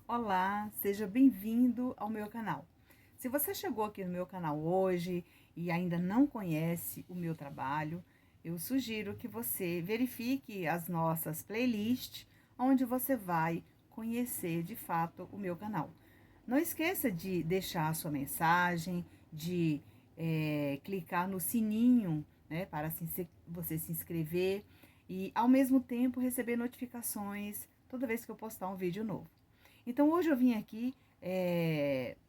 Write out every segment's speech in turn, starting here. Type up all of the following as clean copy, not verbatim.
Olá, seja bem-vindo ao meu canal. Se você chegou aqui no meu canal hoje e ainda não conhece o meu trabalho, eu sugiro que você verifique as nossas playlists, onde você vai conhecer de fato o meu canal. Não esqueça de deixar a sua mensagem, de clicar no sininho, né, para você se inscrever e, ao mesmo tempo, receber notificações toda vez que eu postar um vídeo novo. Então, hoje eu vim aqui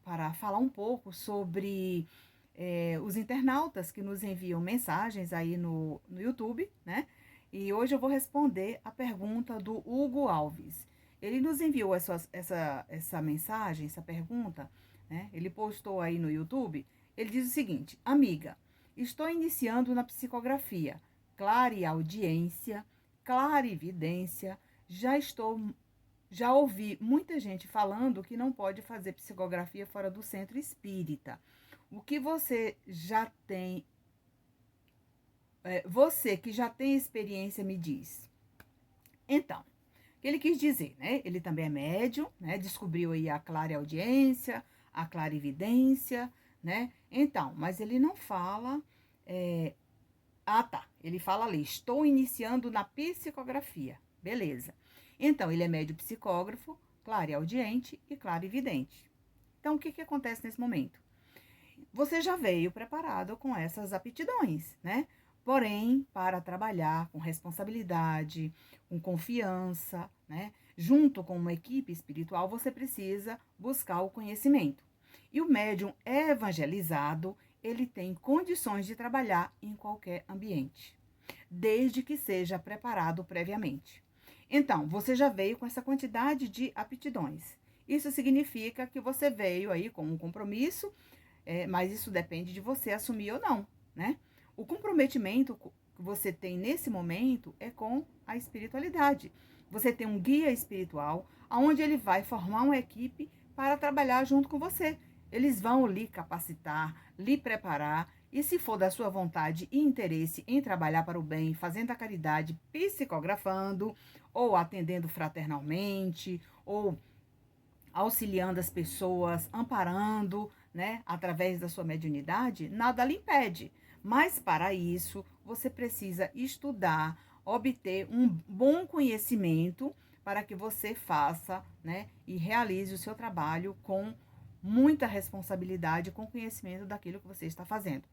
para falar um pouco sobre os internautas que nos enviam mensagens aí no YouTube, né? E hoje eu vou responder a pergunta do Hugo Alves. Ele nos enviou essa mensagem, essa pergunta, né? Ele postou aí no YouTube. Ele diz o seguinte: Amiga, estou iniciando na psicografia, clareaudiência, clarividência, já ouvi muita gente falando que não pode fazer psicografia fora do centro espírita. O que você já tem, você que já tem experiência me diz. Então, o que ele quis dizer, né? Ele também é médium, né? Descobriu aí a clareaudiência, a clarividência, né? Então, mas ele não fala. Tá. Ele fala ali, estou iniciando na psicografia. Beleza. Então, ele é médio psicógrafo, clareaudiente e clarividente. Então, o que acontece nesse momento? Você já veio preparado com essas aptidões, né? Porém, para trabalhar com responsabilidade, com confiança, né? Junto com uma equipe espiritual, você precisa buscar o conhecimento. E o médium evangelizado, ele tem condições de trabalhar em qualquer ambiente, desde que seja preparado previamente. Então, você já veio com essa quantidade de aptidões. Isso significa que você veio aí com um compromisso, mas isso depende de você assumir ou não, né? O comprometimento que você tem nesse momento é com a espiritualidade. Você tem um guia espiritual, onde ele vai formar uma equipe para trabalhar junto com você. Eles vão lhe capacitar, lhe preparar, e se for da sua vontade e interesse em trabalhar para o bem, fazendo a caridade, psicografando, ou atendendo fraternalmente, ou auxiliando as pessoas, amparando, né, através da sua mediunidade, nada lhe impede. Mas para isso, você precisa estudar, obter um bom conhecimento para que você faça, né, e realize o seu trabalho com muita responsabilidade, com conhecimento daquilo que você está fazendo.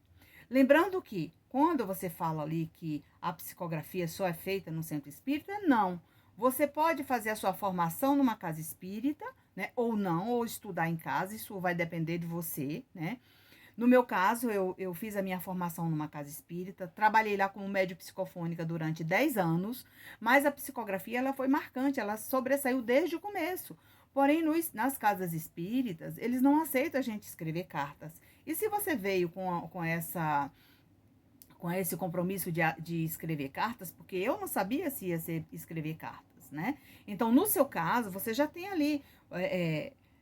Lembrando que, quando você fala ali que a psicografia só é feita no centro espírita, não. Você pode fazer a sua formação numa casa espírita, né? Ou não, ou estudar em casa, isso vai depender de você, né? No meu caso, eu fiz a minha formação numa casa espírita, trabalhei lá como médio psicofônica durante 10 anos, mas a psicografia ela foi marcante, ela sobressaiu desde o começo. Porém, nas casas espíritas, eles não aceitam a gente escrever cartas. E se você veio com esse compromisso de escrever cartas, porque eu não sabia se ia ser escrever cartas, né? Então, no seu caso, você já tem ali,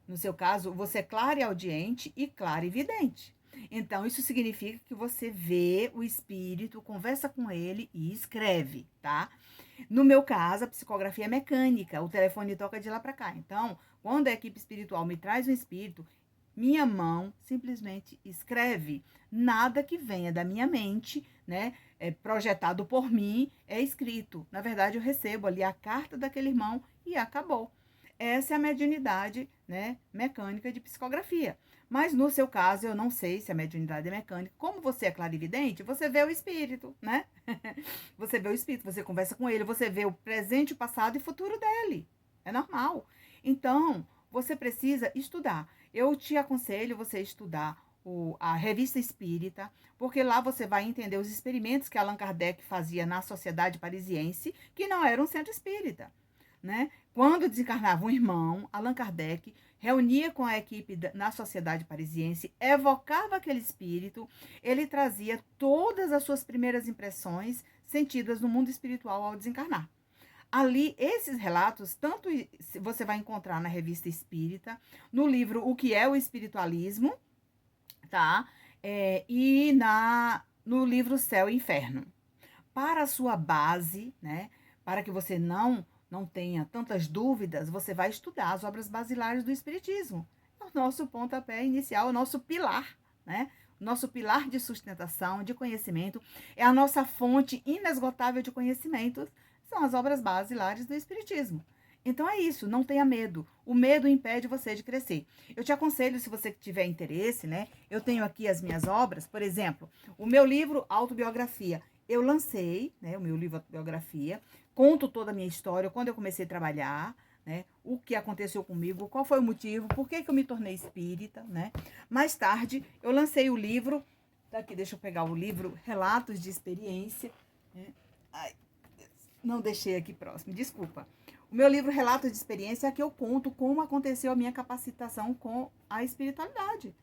no seu caso, você é clareaudiente e clarividente. Então, isso significa que você vê o espírito, conversa com ele e escreve, tá? No meu caso, a psicografia é mecânica, o telefone toca de lá para cá. Então, quando a equipe espiritual me traz um espírito, minha mão simplesmente escreve. Nada que venha da minha mente, né, projetado por mim, é escrito. Na verdade, eu recebo ali a carta daquele irmão e acabou. Essa é a mediunidade, né, mecânica de psicografia. Mas no seu caso, eu não sei se a mediunidade é mecânica. Como você é clarividente, você vê o espírito, né? Você vê o espírito, você conversa com ele, você vê o presente, o passado e o futuro dele. É normal. Então, você precisa estudar. Eu te aconselho você estudar a Revista Espírita, porque lá você vai entender os experimentos que Allan Kardec fazia na Sociedade Parisiense, que não era um centro espírita, né? Quando desencarnava um irmão, Allan Kardec reunia com a equipe na Sociedade Parisiense, evocava aquele espírito, ele trazia todas as suas primeiras impressões sentidas no mundo espiritual ao desencarnar. Ali, esses relatos, tanto você vai encontrar na Revista Espírita, no livro O que é o Espiritualismo, tá? E no livro Céu e Inferno. Para a sua base, né? Para que você não tenha tantas dúvidas, você vai estudar as obras basilares do Espiritismo. É o nosso pontapé inicial, o nosso pilar, né? Nosso pilar de sustentação, de conhecimento, é a nossa fonte inesgotável de conhecimentos, são as obras basilares do Espiritismo. Então é isso, não tenha medo. O medo impede você de crescer. Eu te aconselho, se você tiver interesse, né? Eu tenho aqui as minhas obras, por exemplo, o meu livro Autobiografia. Eu lancei, né, o meu livro Autobiografia, conto toda a minha história, quando eu comecei a trabalhar, né, o que aconteceu comigo, qual foi o motivo, por que eu me tornei espírita, né? Mais tarde, eu lancei o livro, daqui, deixa eu pegar o livro, Relatos de Experiência, né? Ai, não deixei aqui próximo, desculpa. O meu livro Relatos de Experiência é que eu conto como aconteceu a minha capacitação com a espiritualidade.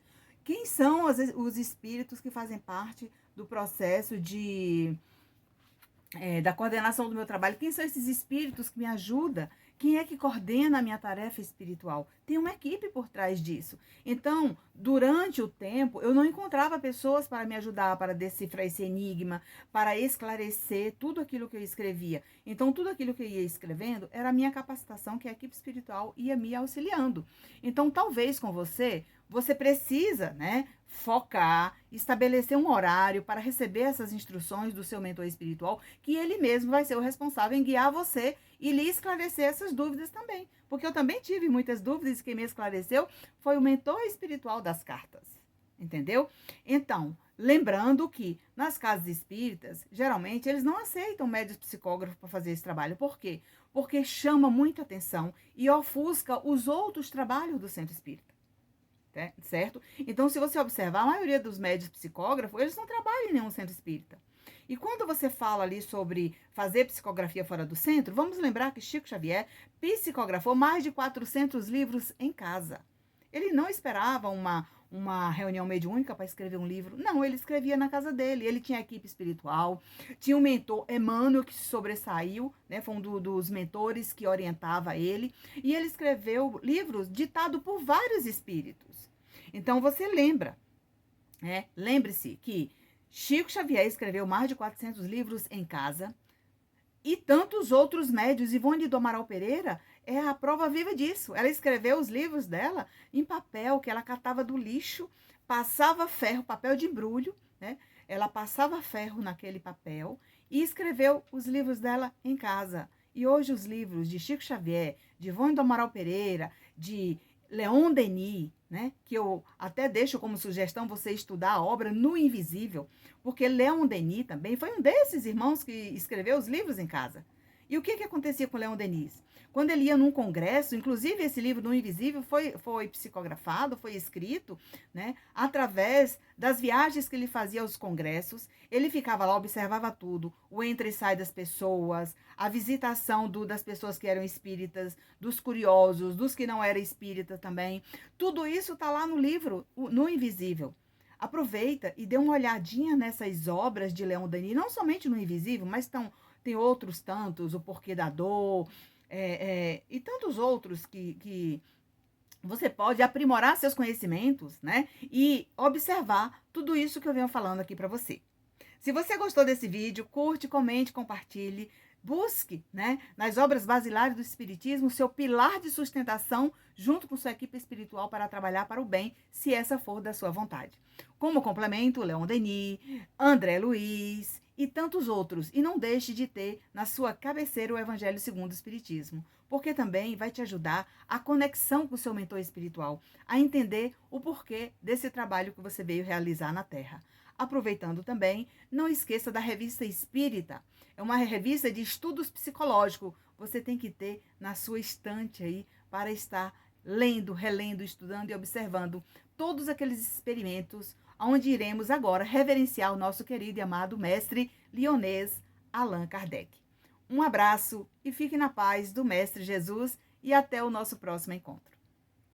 Quem são os espíritos que fazem parte do processo da coordenação do meu trabalho? Quem são esses espíritos que me ajudam? Quem é que coordena a minha tarefa espiritual? Tem uma equipe por trás disso. Então, durante o tempo, eu não encontrava pessoas para me ajudar, para decifrar esse enigma, para esclarecer tudo aquilo que eu escrevia. Então, tudo aquilo que eu ia escrevendo era a minha capacitação, que a equipe espiritual ia me auxiliando. Então, talvez com você precisa, né, focar, estabelecer um horário para receber essas instruções do seu mentor espiritual, que ele mesmo vai ser o responsável em guiar você e lhe esclarecer essas dúvidas também. Porque eu também tive muitas dúvidas e quem me esclareceu foi o mentor espiritual das cartas. Entendeu? Então, lembrando que nas casas espíritas, geralmente, eles não aceitam médios psicógrafos para fazer esse trabalho. Por quê? Porque chama muita atenção e ofusca os outros trabalhos do centro espírita. Certo? Então, se você observar, a maioria dos médios psicógrafos, eles não trabalham em nenhum centro espírita. E quando você fala ali sobre fazer psicografia fora do centro, vamos lembrar que Chico Xavier psicografou mais de 400 livros em casa. Ele não esperava uma reunião mediúnica para escrever um livro. Não, ele escrevia na casa dele. Ele tinha equipe espiritual, tinha um mentor, Emmanuel, que se sobressaiu, né? Foi um dos mentores que orientava ele. E ele escreveu livros ditados por vários espíritos. Então, você lembra, né? Lembre-se que Chico Xavier escreveu mais de 400 livros em casa e tantos outros médios. Ivone do Amaral Pereira é a prova viva disso. Ela escreveu os livros dela em papel que ela catava do lixo, passava ferro, papel de embrulho, né? Ela passava ferro naquele papel e escreveu os livros dela em casa. E hoje os livros de Chico Xavier, de Ivone do Amaral Pereira, de Leon Denis, né, que eu até deixo como sugestão você estudar a obra No Invisível, porque Leon Denis também foi um desses irmãos que escreveu os livros em casa. E o que acontecia com Leon Denis? Quando ele ia num congresso, inclusive esse livro No Invisível foi psicografado, foi escrito, né, através das viagens que ele fazia aos congressos. Ele ficava lá, observava tudo, o entra e sai das pessoas, a visitação das pessoas que eram espíritas, dos curiosos, dos que não eram espíritas também. Tudo isso está lá no livro No Invisível. Aproveita e dê uma olhadinha nessas obras de Leon Denis, não somente No Invisível, mas tem outros tantos, O Porquê da Dor, e tantos outros que você pode aprimorar seus conhecimentos, né? E observar tudo isso que eu venho falando aqui para você. Se você gostou desse vídeo, curte, comente, compartilhe. Busque, né, nas obras basilares do Espiritismo, seu pilar de sustentação junto com sua equipe espiritual para trabalhar para o bem, se essa for da sua vontade. Como complemento, Leon Denis, André Luiz e tantos outros. E não deixe de ter na sua cabeceira o Evangelho segundo o Espiritismo, porque também vai te ajudar a conexão com o seu mentor espiritual, a entender o porquê desse trabalho que você veio realizar na Terra. Aproveitando também, não esqueça da Revista Espírita. É uma revista de estudos psicológicos. Você tem que ter na sua estante aí para estar lendo, relendo, estudando e observando todos aqueles experimentos onde iremos agora reverenciar o nosso querido e amado mestre lionês Allan Kardec. Um abraço e fique na paz do Mestre Jesus e até o nosso próximo encontro.